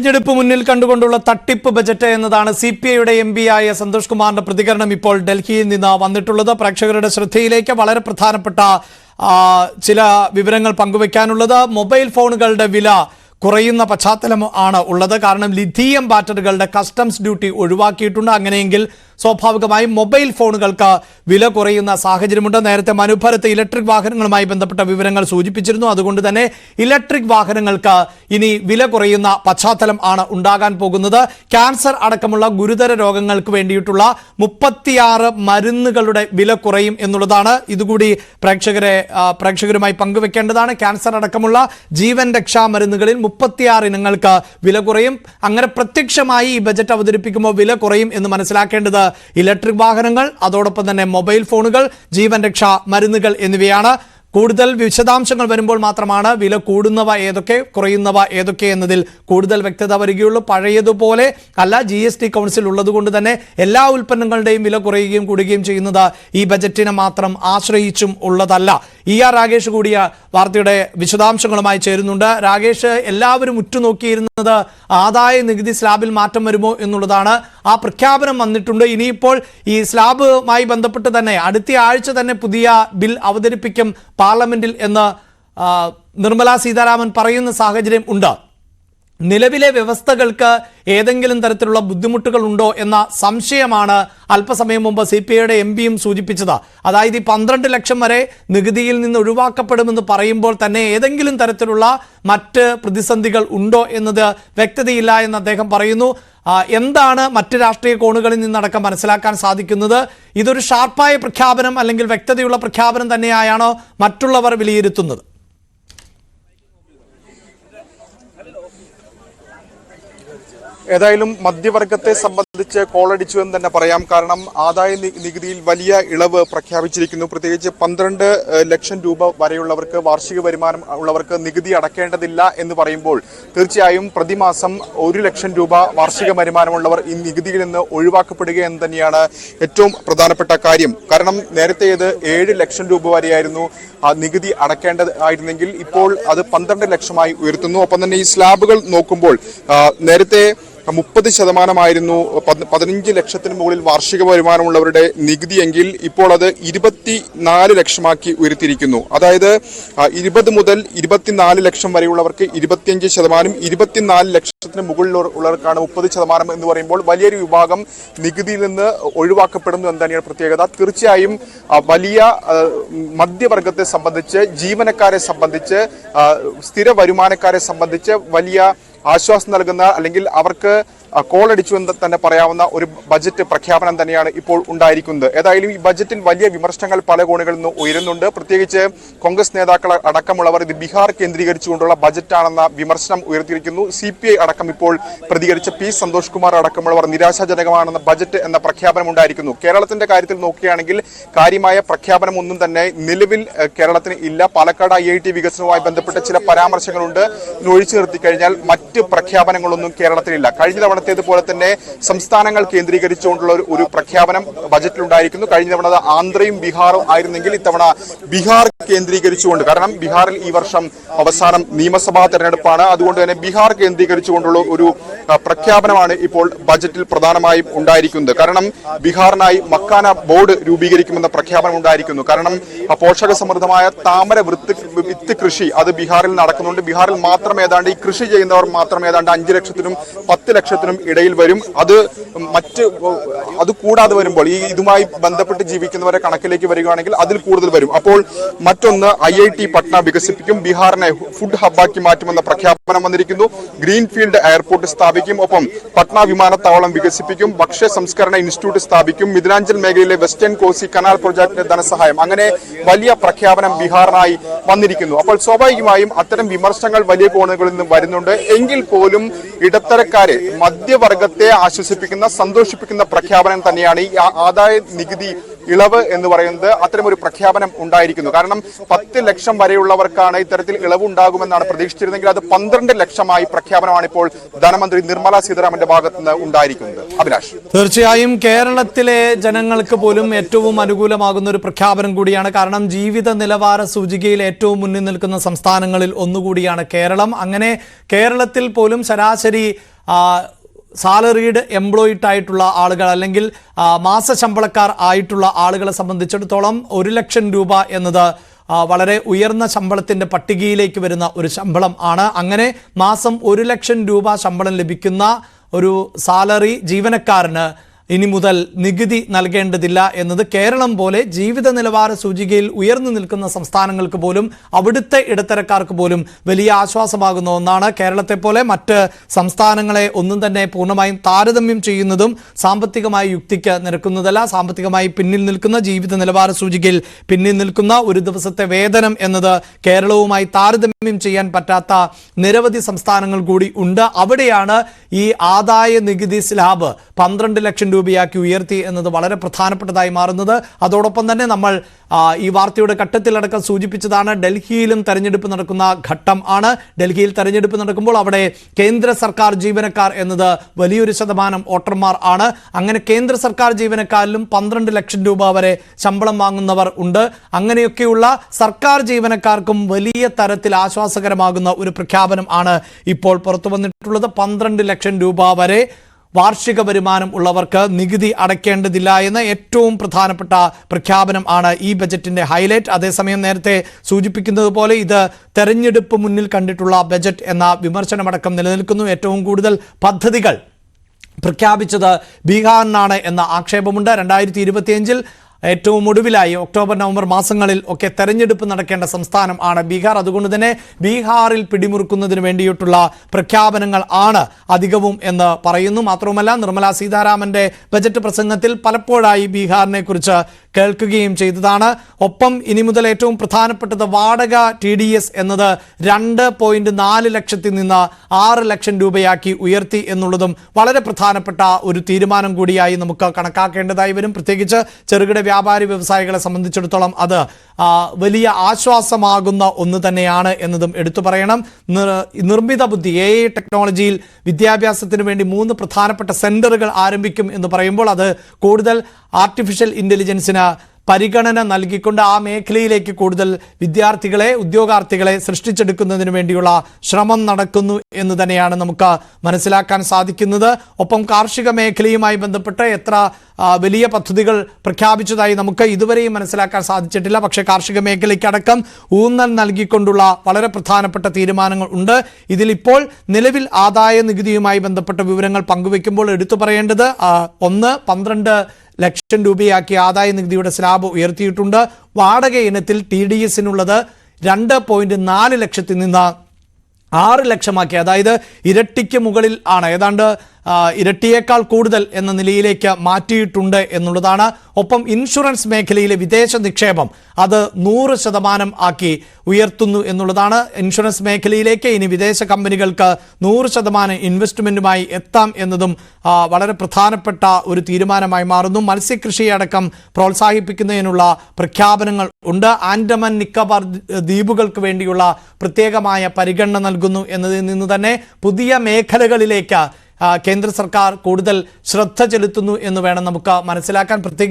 തെരഞ്ഞെടുപ്പ് മുന്നിൽ കണ്ടുകൊണ്ടുള്ള തട്ടിപ്പ് ബജറ്റ് എന്നതാണ് സിപിഐയുടെ എംപിയായ സന്തോഷ് കുമാറിന്റെ പ്രതികരണം ഇപ്പോൾ ഡൽഹിയിൽ നിന്ന് വന്നിട്ടുള്ളത്. പ്രേക്ഷകരുടെ ശ്രദ്ധയിലേക്ക് വളരെ പ്രധാനപ്പെട്ട ചില വിവരങ്ങൾ പങ്കുവയ്ക്കാനുള്ളത്. മൊബൈൽ ഫോണുകളുടെ വില കുറയുന്ന പശ്ചാത്തലം ആണ് ഉള്ളത്. കാരണം ലിഥിയം ബാറ്ററികളുടെ കസ്റ്റംസ് ഡ്യൂട്ടി ഒഴിവാക്കിയിട്ടുണ്ട്. അങ്ങനെയെങ്കിൽ സ്വാഭാവികമായും മൊബൈൽ ഫോണുകൾക്ക് വില കുറയുന്ന സാഹചര്യമുണ്ട്. നേരത്തെ മനുഭരത്ത് ഇലക്ട്രിക് വാഹനങ്ങളുമായി ബന്ധപ്പെട്ട വിവരങ്ങൾ സൂചിപ്പിച്ചിരുന്നു. അതുകൊണ്ട് തന്നെ ഇലക്ട്രിക് വാഹനങ്ങൾക്ക് ഇനി വില കുറയുന്ന പശ്ചാത്തലം ആണ് ഉണ്ടാകാൻ പോകുന്നത്. ക്യാൻസർ അടക്കമുള്ള ഗുരുതര രോഗങ്ങൾക്ക് വേണ്ടിയിട്ടുള്ള 36 മരുന്നുകളുടെ വില കുറയും എന്നുള്ളതാണ്. ഇതുകൂടി പ്രേക്ഷകരുമായി പങ്കുവെക്കേണ്ടതാണ്. ക്യാൻസർ അടക്കമുള്ള ജീവൻ രക്ഷാ മരുന്നുകളിൽ 36 ഇനങ്ങൾക്ക് വില കുറയും. അങ്ങനെ പ്രത്യക്ഷമായി ഈ ബജറ്റ് അവതരിപ്പിക്കുമ്പോൾ വില കുറയും എന്ന് മനസ്സിലാക്കേണ്ടത് ഇലക്ട്രിക് വാഹനങ്ങൾ, അതോടൊപ്പം തന്നെ മൊബൈൽ ഫോണുകൾ, ജീവൻ രക്ഷാ മരുന്നുകൾ എന്നിവയാണ്. കൂടുതൽ വിശദാംശങ്ങൾ വരുമ്പോൾ മാത്രമാണ് വില കൂടുന്നവ ഏതൊക്കെ, കുറയുന്നവ ഏതൊക്കെ എന്നതിൽ കൂടുതൽ വ്യക്തത വരികയുള്ളൂ. പഴയതുപോലെ അല്ല, GST കൗൺസിൽ ഉള്ളതുകൊണ്ട് തന്നെ എല്ലാ ഉൽപ്പന്നങ്ങളുടെയും വില കുറയുകയും കൂടുകയും ചെയ്യുന്നത് ഈ ബജറ്റിനെ മാത്രം ആശ്രയിച്ചും ഉള്ളതല്ല. ER രാഗേഷ് കൂടിയ വാർത്തയുടെ വിശദാംശങ്ങളുമായി ചേരുന്നുണ്ട്. രാഗേഷ്, എല്ലാവരും ഉറ്റുനോക്കിയിരുന്നത് ആദായ നികുതി സ്ലാബിൽ മാറ്റം വരുമോ എന്നുള്ളതാണ്. ആ പ്രഖ്യാപനം വന്നിട്ടുണ്ട്. ഇനിയിപ്പോൾ ഈ സ്ലാബുമായി ബന്ധപ്പെട്ട് തന്നെ അടുത്ത ആഴ്ച തന്നെ പുതിയ ബിൽ അവതരിപ്പിക്കും പാർലമെന്റിൽ എന്ന് നിർമ്മല സീതാരാമൻ പറയുന്ന സാഹചര്യം ഉണ്ട്. നിലവിലെ വ്യവസ്ഥകൾക്ക് ഏതെങ്കിലും തരത്തിലുള്ള ബുദ്ധിമുട്ടുകൾ ഉണ്ടോ എന്ന സംശയമാണ് അല്പസമയം മുമ്പ് CPIയുടെ MPയും സൂചിപ്പിച്ചത്. അതായത് ഈ 12 ലക്ഷം വരെ നികുതിയിൽ നിന്ന് ഒഴിവാക്കപ്പെടുമെന്ന് പറയുമ്പോൾ തന്നെ ഏതെങ്കിലും തരത്തിലുള്ള മറ്റ് പ്രതിസന്ധികൾ ഉണ്ടോ എന്നത് വ്യക്തതയില്ല എന്ന് അദ്ദേഹം പറയുന്നു. എന്താണ് മറ്റ് രാഷ്ട്രീയ കോണുകളിൽ നിന്നടക്കം മനസ്സിലാക്കാൻ സാധിക്കുന്നത്? ഇതൊരു ഷാർപ്പായ പ്രഖ്യാപനം അല്ലെങ്കിൽ വ്യക്തതയുള്ള പ്രഖ്യാപനം തന്നെയാണോ മറ്റുള്ളവർ വിലയിരുത്തുന്നത്? ഏതായാലും മധ്യവർഗത്തെ സംബന്ധിച്ച് കോളടിച്ചു എന്ന് തന്നെ പറയാം. കാരണം ആദായ നികുതിയിൽ വലിയ ഇളവ് പ്രഖ്യാപിച്ചിരിക്കുന്നു. പ്രത്യേകിച്ച് 12 ലക്ഷം രൂപ വരെയുള്ളവർക്ക്, വാർഷിക വരുമാനം ഉള്ളവർക്ക് നികുതി അടക്കേണ്ടതില്ല എന്ന് പറയുമ്പോൾ തീർച്ചയായും പ്രതിമാസം 1 ലക്ഷം രൂപ വാർഷിക വരുമാനമുള്ളവർ ഈ നികുതിയിൽ നിന്ന് ഒഴിവാക്കപ്പെടുക എന്ന് തന്നെയാണ് ഏറ്റവും പ്രധാനപ്പെട്ട കാര്യം. കാരണം നേരത്തെ ഇത് 7 ലക്ഷം രൂപ വരെയായിരുന്നു നികുതി അടക്കേണ്ടതായിരുന്നെങ്കിൽ ഇപ്പോൾ അത് 12 ലക്ഷമായി ഉയർത്തുന്നു. ഒപ്പം തന്നെ ഈ സ്ലാബുകൾ നോക്കുമ്പോൾ നേരത്തെ 30% 15 ലക്ഷത്തിന് മുകളിൽ വാർഷിക വരുമാനമുള്ളവരുടെ നികുതിയെങ്കിൽ ഇപ്പോൾ അത് 24 ലക്ഷമാക്കി ഉയർത്തിയിരിക്കുന്നു. അതായത് 20 മുതൽ 24 ലക്ഷം വരെയുള്ളവർക്ക് 25%, 24 ലക്ഷത്തിന് മുകളിലുള്ളവർക്കാണ് 30% എന്ന് പറയുമ്പോൾ വലിയൊരു വിഭാഗം നികുതിയിൽ നിന്ന് ഒഴിവാക്കപ്പെടുന്നു എന്ന് തന്നെയാണ് പ്രത്യേകത. തീർച്ചയായും വലിയ മധ്യവർഗത്തെ സംബന്ധിച്ച്, ജീവനക്കാരെ സംബന്ധിച്ച്, സ്ഥിര വരുമാനക്കാരെ സംബന്ധിച്ച് വലിയ ആശ്വാസം നൽകുന്ന, അല്ലെങ്കിൽ അവർക്ക് കോളടിച്ചു എന്ന് തന്നെ പറയാവുന്ന ഒരു ബജറ്റ് പ്രഖ്യാപനം തന്നെയാണ് ഇപ്പോൾ ഉണ്ടായിരിക്കുന്നത്. ഏതായാലും ഈ ബജറ്റിൽ വലിയ വിമർശനങ്ങൾ പല കോണുകളിൽ നിന്ന് ഉയരുന്നുണ്ട്. പ്രത്യേകിച്ച് കോൺഗ്രസ് നേതാക്കൾ അടക്കമുള്ളവർ ഇത് ബീഹാർ കേന്ദ്രീകരിച്ചുകൊണ്ടുള്ള ബജറ്റാണെന്ന വിമർശനം ഉയർത്തിയിരിക്കുന്നു. CPI അടക്കം ഇപ്പോൾ പ്രതികരിച്ച P. സന്തോഷ് കുമാർ അടക്കമുള്ളവർ നിരാശാജനകമാണെന്ന ബജറ്റ് എന്ന പ്രഖ്യാപനം ഉണ്ടായിരിക്കുന്നു. കേരളത്തിന്റെ കാര്യത്തിൽ നോക്കുകയാണെങ്കിൽ കാര്യമായ പ്രഖ്യാപനം ഒന്നും തന്നെ നിലവിൽ കേരളത്തിന് ഇല്ല. പാലക്കാട് IIT വികസനവുമായി ബന്ധപ്പെട്ട ചില പരാമർശങ്ങളുണ്ട്. ഒഴിച്ചു നിർത്തി കഴിഞ്ഞാൽ മറ്റ് പ്രഖ്യാപനങ്ങളൊന്നും കേരളത്തിലില്ല. കഴിഞ്ഞ തവണത്തേതുപോലെ തന്നെ സംസ്ഥാനങ്ങൾ കേന്ദ്രീകരിച്ചുകൊണ്ടുള്ള ഒരു പ്രഖ്യാപനം ബജറ്റിലുണ്ടായിരിക്കുന്നു. കഴിഞ്ഞ തവണ ആന്ധ്രയും ബീഹാറും ആയിരുന്നെങ്കിൽ ഇത്തവണ ബീഹാർ കേന്ദ്രീകരിച്ചുകൊണ്ട്, കാരണം ബീഹാറിൽ ഈ വർഷം അവസാനം നിയമസഭാ തെരഞ്ഞെടുപ്പാണ്, അതുകൊണ്ട് തന്നെ ബീഹാർ കേന്ദ്രീകരിച്ചുകൊണ്ടുള്ള ഒരു പ്രഖ്യാപനമാണ് ഇപ്പോൾ ബജറ്റിൽ പ്രധാനമായും ഉണ്ടായിരിക്കുന്നത്. കാരണം ബീഹാറിനായി മക്കാന ബോർഡ് രൂപീകരിക്കുമെന്ന പ്രഖ്യാപനം ഉണ്ടായിരിക്കുന്നു. കാരണം പോഷക സമൃദ്ധമായ താമര വിത്ത് കൃഷി അത് ബീഹാറിൽ നടക്കുന്നുണ്ട്. ബീഹാറിൽ മാത്രം ഏതാണ്ട് ഈ കൃഷി ചെയ്യുന്നവർ മാത്രം ഏതാണ്ട് 5 ലക്ഷത്തിനും 10 ലക്ഷത്തിനും ഇടയിൽ വരും. അത് കൂടാതെ വരുമ്പോൾ ഇതുമായി ബന്ധപ്പെട്ട് ജീവിക്കുന്നവരെ കണക്കിലേക്ക് വരികയാണെങ്കിൽ അതിൽ കൂടുതൽ വരും. അപ്പോൾ മറ്റൊന്ന് IIT പട്ന വികസിപ്പിക്കും, ബീഹാറിനെ ഫുഡ് ഹബ്ബാക്കി മാറ്റുമെന്ന പ്രഖ്യാപനം വന്നിരിക്കുന്നു. ഗ്രീൻഫീൽഡ് എയർപോർട്ട് സ്ഥാപിക്കും, ഒപ്പം പട്ന വിമാനത്താവളം വികസിപ്പിക്കും, ഭക്ഷ്യ സംസ്കരണ ഇൻസ്റ്റിറ്റ്യൂട്ട് സ്ഥാപിക്കും, മിഥിലാഞ്ചൽ മേഖലയിലെ വെസ്റ്റേൺ കോസി കനാൽ പ്രോജക്ടിന് ധനസഹായം, അങ്ങനെ വലിയ പ്രഖ്യാപനം ബീഹാറിനായി വന്നിരിക്കുന്നു. അപ്പോൾ സ്വാഭാവികമായും അത്തരം വിമർശനങ്ങൾ വലിയ കോണുകളിൽ നിന്ന് വരുന്നുണ്ട്. എങ്കിൽ പോലും ഇടത്തരക്കാരെ, മധ്യവർഗത്തെ ആശ്വസിപ്പിക്കുന്ന, സന്തോഷിപ്പിക്കുന്ന പ്രഖ്യാപനം തന്നെയാണ് ഈ ആദായ നികുതി ഇളവ് എന്ന് പറയുന്നത്. അത്തരമൊരു പ്രഖ്യാപനം ഉണ്ടായിരിക്കുന്നു. കാരണം 10 ലക്ഷം വരെയുള്ളവർക്കാണ് ഇത്തരത്തിൽ ഇളവ് ഉണ്ടാകുമെന്നാണ് പ്രതീക്ഷിച്ചിരുന്നെങ്കിൽ അത് 12 ലക്ഷമായി പ്രഖ്യാപനമാണ് ഇപ്പോൾ ധനമന്ത്രി നിർമ്മല സീതാരാമന്റെ ഭാഗത്ത് നിന്ന് ഉണ്ടായിരിക്കുന്നത്. അഭിലാഷ്, തീർച്ചയായും കേരളത്തിലെ ജനങ്ങൾക്ക് പോലും ഏറ്റവും അനുകൂലമാകുന്ന ഒരു പ്രഖ്യാപനം കൂടിയാണ്. കാരണം ജീവിത നിലവാര സൂചികയിൽ ഏറ്റവും മുന്നിൽ നിൽക്കുന്ന സംസ്ഥാനങ്ങളിൽ ഒന്നുകൂടിയാണ് കേരളം. അങ്ങനെ കേരളത്തിൽ പോലും ശരാശരി സാലറീഡ് എംപ്ലോയിഡ് ആയിട്ടുള്ള ആളുകൾ അല്ലെങ്കിൽ മാസശമ്പളക്കാർ ആയിട്ടുള്ള ആളുകളെ സംബന്ധിച്ചിടത്തോളം 1 ലക്ഷം രൂപ എന്നത് വളരെ ഉയർന്ന ശമ്പളത്തിൻ്റെ പട്ടികയിലേക്ക് വരുന്ന ഒരു ശമ്പളം ആണ്. അങ്ങനെ മാസം 1 ലക്ഷം രൂപ ശമ്പളം ലഭിക്കുന്ന ഒരു സാലറി ജീവനക്കാരന് ഇനി മുതൽ നികുതി നൽകേണ്ടതില്ല എന്നത് കേരളം പോലെ ജീവിത നിലവാര സൂചികയിൽ ഉയർന്നു നിൽക്കുന്ന സംസ്ഥാനങ്ങൾക്ക് പോലും അവിടുത്തെ ഇടത്തരക്കാർക്ക് പോലും വലിയ ആശ്വാസമാകുന്ന ഒന്നാണ്. കേരളത്തെ പോലെ മറ്റ് സംസ്ഥാനങ്ങളെ ഒന്നും തന്നെ പൂർണ്ണമായും താരതമ്യം ചെയ്യുന്നതും സാമ്പത്തികമായി യുക്തിക്ക് നിരക്കുന്നതല്ല. സാമ്പത്തികമായി പിന്നിൽ നിൽക്കുന്ന, ജീവിത നിലവാര സൂചികയിൽ പിന്നിൽ നിൽക്കുന്ന, ഒരു ദിവസത്തെ വേതനം എന്നത് കേരളവുമായി താരതമ്യം ചെയ്യാൻ പറ്റാത്ത നിരവധി സംസ്ഥാനങ്ങൾ കൂടി ഉണ്ട്. അവിടെയാണ് ഈ ആദായ നികുതി സ്ലാബ് 12 ലക്ഷം രൂപയാക്കി ഉയർത്തി എന്നത് വളരെ പ്രധാനപ്പെട്ടതായി മാറുന്നത്. അതോടൊപ്പം തന്നെ നമ്മൾ ഈ വാർത്തയുടെ ഘട്ടത്തിലടക്കം സൂചിപ്പിച്ചതാണ്, ഡൽഹിയിലും തെരഞ്ഞെടുപ്പ് നടക്കുന്ന ഘട്ടം ആണ്. ഡൽഹിയിൽ തെരഞ്ഞെടുപ്പ് നടക്കുമ്പോൾ അവിടെ കേന്ദ്ര സർക്കാർ ജീവനക്കാർ എന്നത് വലിയൊരു ശതമാനം വോട്ടർമാർ ആണ്. അങ്ങനെ കേന്ദ്ര സർക്കാർ ജീവനക്കാരിലും 12 ലക്ഷം രൂപ വരെ ശമ്പളം വാങ്ങുന്നവർ ഉണ്ട്. അങ്ങനെയൊക്കെയുള്ള സർക്കാർ ജീവനക്കാർക്കും വലിയ തരത്തിൽ ആശ്വാസകരമാകുന്ന ഒരു പ്രഖ്യാപനം ആണ് ഇപ്പോൾ പുറത്തു വന്നിട്ടുള്ളത്. 12 ലക്ഷം രൂപ വരെ വാർഷിക വരുമാനം ഉള്ളവർക്ക് നികുതി അടയ്ക്കേണ്ടതില്ല എന്ന ഏറ്റവും പ്രധാനപ്പെട്ട പ്രഖ്യാപനം ആണ് ഈ ബജറ്റിന്റെ ഹൈലൈറ്റ്. അതേസമയം നേരത്തെ സൂചിപ്പിക്കുന്നത് പോലെ ഇത് തെരഞ്ഞെടുപ്പ് മുന്നിൽ കണ്ടിട്ടുള്ള ബജറ്റ് എന്ന വിമർശനമടക്കം നിലനിൽക്കുന്നു. ഏറ്റവും കൂടുതൽ പദ്ധതികൾ പ്രഖ്യാപിച്ചത് ബീഹാറിനാണ് എന്ന ആക്ഷേപമുണ്ട്. 2025 ഏറ്റവും ഒടുവിലായി ഒക്ടോബർ നവംബർ മാസങ്ങളിൽ ഒക്കെ തെരഞ്ഞെടുപ്പ് നടക്കേണ്ട സംസ്ഥാനം ആണ് ബീഹാർ. അതുകൊണ്ട് തന്നെ ബീഹാറിൽ പിടിമുറുക്കുന്നതിന് വേണ്ടിയിട്ടുള്ള പ്രഖ്യാപനങ്ങൾ ആണ് അധികവും എന്ന് പറയുന്നു. മാത്രവുമല്ല, നിർമ്മലാ സീതാരാമന്റെ ബജറ്റ് പ്രസംഗത്തിൽ പലപ്പോഴായി ബീഹാറിനെ കുറിച്ച് കേൾക്കുകയും ചെയ്തതാണ്. ഒപ്പം ഇനി മുതൽ ഏറ്റവും പ്രധാനപ്പെട്ടത് വാടക TDS എന്നത് 2.4 ലക്ഷത്തിൽ നിന്ന് 6 ലക്ഷം രൂപയാക്കി ഉയർത്തി എന്നുള്ളതും വളരെ പ്രധാനപ്പെട്ട ഒരു തീരുമാനം കൂടിയായി നമുക്ക് കണക്കാക്കേണ്ടതായി വരും. പ്രത്യേകിച്ച് ചെറുകിട വ്യാപാരി വ്യവസായികളെ സംബന്ധിച്ചിടത്തോളം അത് വലിയ ആശ്വാസമാകുന്ന ഒന്ന് തന്നെയാണ് എന്നതും എടുത്തു പറയണം. നിർമ്മിത ബുദ്ധി AI ടെക്നോളജിയിൽ വിദ്യാഭ്യാസത്തിന് വേണ്ടി 3 പ്രധാനപ്പെട്ട സെന്ററുകൾ ആരംഭിക്കും എന്ന് പറയുമ്പോൾ അത് കൂടുതൽ ആർട്ടിഫിഷ്യൽ ഇന്റലിജൻസിന് പരിഗണന നൽകിക്കൊണ്ട് ആ മേഖലയിലേക്ക് കൂടുതൽ വിദ്യാർത്ഥികളെ, ഉദ്യോഗാർത്ഥികളെ സൃഷ്ടിച്ചെടുക്കുന്നതിന് വേണ്ടിയുള്ള ശ്രമം നടക്കുന്നു എന്ന് തന്നെയാണ് നമുക്ക് മനസ്സിലാക്കാൻ സാധിക്കുന്നത്. ഒപ്പം കാർഷിക മേഖലയുമായി ബന്ധപ്പെട്ട് എത്ര വലിയ പദ്ധതികൾ പ്രഖ്യാപിച്ചതായി നമുക്ക് ഇതുവരെയും മനസ്സിലാക്കാൻ സാധിച്ചിട്ടില്ല. പക്ഷേ കാർഷിക മേഖലയ്ക്കടക്കം ഊന്നൽ നൽകിക്കൊണ്ടുള്ള വളരെ പ്രധാനപ്പെട്ട തീരുമാനങ്ങൾ ഉണ്ട്. ഇതിലിപ്പോൾ നിലവിൽ ആദായ നികുതിയുമായി ബന്ധപ്പെട്ട വിവരങ്ങൾ പങ്കുവെക്കുമ്പോൾ എടുത്തു പറയേണ്ടത് 12 ലക്ഷം രൂപയാക്കി ആദായ നികുതിയുടെ സ്ലാബ് ഉയർത്തിയിട്ടുണ്ട്. വാടക ഇനത്തിൽ TDSനുള്ളത് 2.4 ലക്ഷത്തിൽ നിന്ന് 6 ലക്ഷമാക്കി, അതായത് ഇരട്ടിക്ക് മുകളിൽ ആണ്, ഏതാണ്ട് ഇരട്ടിയേക്കാൾ കൂടുതൽ എന്ന നിലയിലേക്ക് മാറ്റിയിട്ടുണ്ട് എന്നുള്ളതാണ്. ഒപ്പം ഇൻഷുറൻസ് മേഖലയിലെ വിദേശ നിക്ഷേപം അത് 100% ആക്കി ഉയർത്തുന്നു എന്നുള്ളതാണ്. ഇൻഷുറൻസ് മേഖലയിലേക്ക് ഇനി വിദേശ കമ്പനികൾക്ക് 100% ഇൻവെസ്റ്റ്മെന്റുമായി എത്താം എന്നതും വളരെ പ്രധാനപ്പെട്ട ഒരു തീരുമാനമായി മാറുന്നു. മത്സ്യകൃഷിയെ അടക്കം പ്രോത്സാഹിപ്പിക്കുന്നതിനുള്ള പ്രഖ്യാപനങ്ങൾ ഉണ്ട്. ആൻഡമാൻ നിക്കോബാർ ദ്വീപുകൾക്ക് വേണ്ടിയുള്ള പ്രത്യേകമായ പരിഗണന നൽകുന്നു എന്നതിൽ നിന്ന് തന്നെ പുതിയ മേഖലകളിലേക്ക് കേന്ദ്ര സർക്കാർ കൂടുതൽ ശ്രദ്ധ ചെലുത്തുന്നു എന്ന് വേണം നമുക്ക് മനസ്സിലാക്കാൻ. പ്രത്യേകിച്ച്